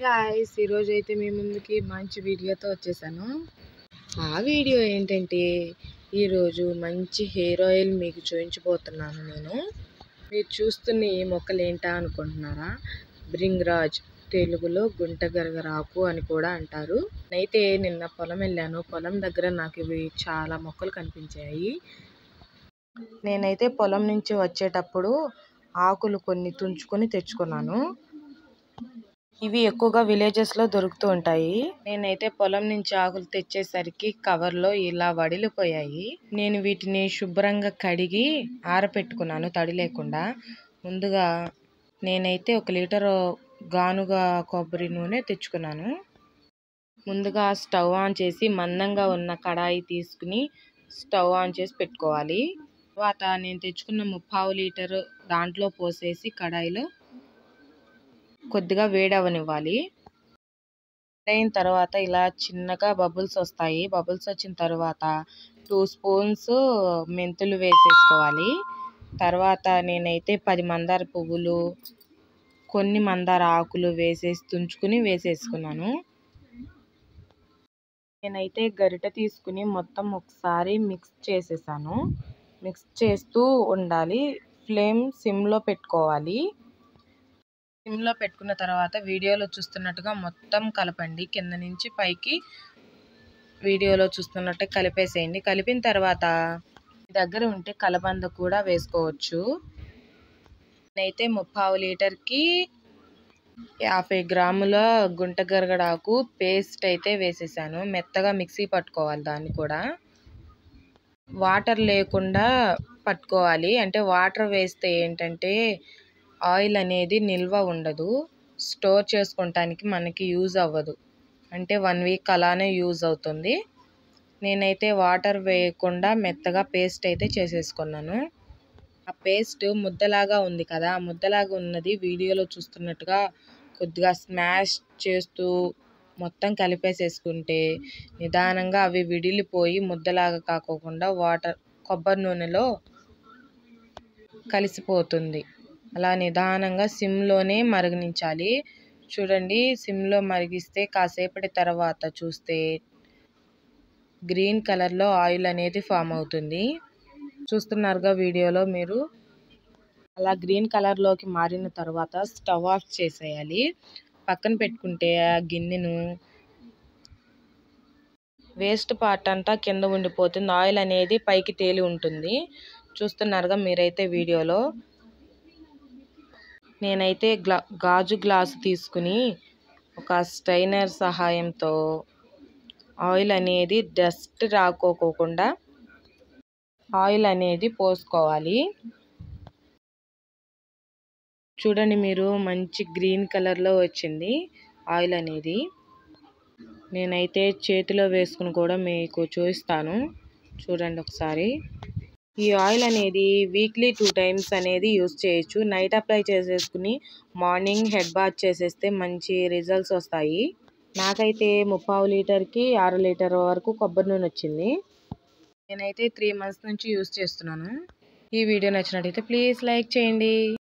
Guys, ఈరోజు అయితే మీ ముందుకి మంచి వీడియోతో వచ్చేసాను. ఆ వీడియో ఏంటంటే ఈరోజు మంచి హెయిర్ ఆయిల్ మీకు చూపించబోతున్నాను. మీరు చూస్తున్న ఈ మొక్కలు ఏంటా అనుకుంటున్నారా? బ్రింగ్రాజ్, తెలుగులో గుంటగరగరాకు అని కూడా అంటారు. అయితే నిన్న పొలం వెళ్ళాను. పొలం దగ్గర నాకు ఇవి చాలా మొక్కలు కనిపించాయి. నేనైతే పొలం నుంచి వచ్చేటప్పుడు ఆకులు కొన్ని తుంచుకొని తెచ్చుకున్నాను. ఇవి ఎక్కువగా విలేజెస్లో దొరుకుతూ ఉంటాయి. నేనైతే పొలం నుంచి ఆకులు తెచ్చేసరికి కవర్లో ఇలా వడిలిపోయాయి. నేను వీటిని శుభ్రంగా కడిగి ఆరపెట్టుకున్నాను తడి లేకుండా. ముందుగా నేనైతే 1 లీటర్ గానుగా కొబ్బరి నూనె తెచ్చుకున్నాను. ముందుగా స్టవ్ ఆన్ చేసి మందంగా ఉన్న కడాయి తీసుకుని స్టవ్ ఆన్ చేసి పెట్టుకోవాలి. తర్వాత నేను తెచ్చుకున్న 3/4 లీటర్ దాంట్లో పోసేసి కడాయిలో కొద్దిగా వేడవనివ్వాలి. అయిన తర్వాత ఇలా చిన్నగా బబుల్స్ వస్తాయి. బబుల్స్ వచ్చిన తర్వాత 2 స్పూన్స్ మెంతులు వేసేసుకోవాలి. తర్వాత నేనైతే 10 మందార పువ్వులు, కొన్ని మందార ఆకులు వేసేసి తుంచుకుని వేసేసుకున్నాను. నేనైతే గరిటె తీసుకుని మొత్తం ఒకసారి మిక్స్ చేసేసాను. మిక్స్ చేస్తూ ఉండాలి. ఫ్లేమ్ సిమ్లో పెట్టుకోవాలి. సిమ్లో పెట్టుకున్న తర్వాత వీడియోలో చూస్తున్నట్టుగా మొత్తం కలపండి. కింద నుంచి పైకి వీడియోలో చూస్తున్నట్టే కలిపేసేయండి. కలిపిన తర్వాత మీ దగ్గర ఉంటే కలబంద కూడా వేసుకోవచ్చు. నేనైతే 3/4 లీటర్కి 50 గ్రాముల గుంటగరగడాకు పేస్ట్ అయితే వేసేసాను. మెత్తగా మిక్సీ పట్టుకోవాలి. దాన్ని కూడా వాటర్ లేకుండా పట్టుకోవాలి. అంటే వాటర్ వేస్తే ఏంటంటే ఆయిల్ అనేది నిల్వ ఉండదు. స్టోర్ చేసుకోవటానికి మనకి యూజ్ అవ్వదు. అంటే 1 వీక్ అలానే యూజ్ అవుతుంది. నేనైతే వాటర్ వేయకుండా మెత్తగా పేస్ట్ అయితే చేసేసుకున్నాను. ఆ పేస్ట్ ముద్దలాగా ఉంది కదా, ముద్దలాగా ఉన్నది వీడియోలో చూస్తున్నట్టుగా కొద్దిగా స్మాష్ చేస్తూ మొత్తం కలిపేసేసుకుంటే నిదానంగా అవి విడిలిపోయి ముద్దలాగా కాకోకుండా కొబ్బరి నూనెలో కలిసిపోతుంది. అలా నిదానంగా సిమ్లోనే మరగనించాలి. చూడండి, సిమ్లో మరిగిస్తే కాసేపటి తర్వాత చూస్తే గ్రీన్ కలర్లో ఆయిల్ అనేది ఫామ్ అవుతుంది. చూస్తున్నారుగా వీడియోలో మీరు. అలా గ్రీన్ కలర్లోకి మారిన తర్వాత స్టవ్ ఆఫ్ చేసేయాలి. పక్కన పెట్టుకుంటే ఆ గిన్నెను వేస్ట్ పార్ట్ అంతా కింద ఉండిపోతుంది. ఆయిల్ అనేది పైకి తేలి ఉంటుంది. చూస్తున్నారుగా మీరైతే వీడియోలో. నేనైతే గాజు గ్లాసు తీసుకుని ఒక స్ట్రైనర్ సహాయంతో ఆయిల్ అనేది డస్ట్ రాకోకుండా ఆయిల్ అనేది పోసుకోవాలి. చూడండి, మీరు మంచి గ్రీన్ కలర్లో వచ్చింది ఆయిల్ అనేది. నేనైతే చేతిలో వేసుకుని కూడా మీకు చూపిస్తాను. చూడండి ఒకసారి. ఈ ఆయిల్ అనేది వీక్లీ 2 టైమ్స్ అనేది యూజ్ చేయొచ్చు. నైట్ అప్లై చేసేసుకుని మార్నింగ్ హెడ్ బాత్ చేసేస్తే మంచి రిజల్ట్స్ వస్తాయి. నాకైతే 3/4 లీటర్కి 6 లీటర్ వరకు కొబ్బరి నూనె వచ్చింది. నేనైతే 3 మంత్స్ నుంచి యూజ్ చేస్తున్నాను. ఈ వీడియో నచ్చినట్టయితే ప్లీజ్ లైక్ చేయండి.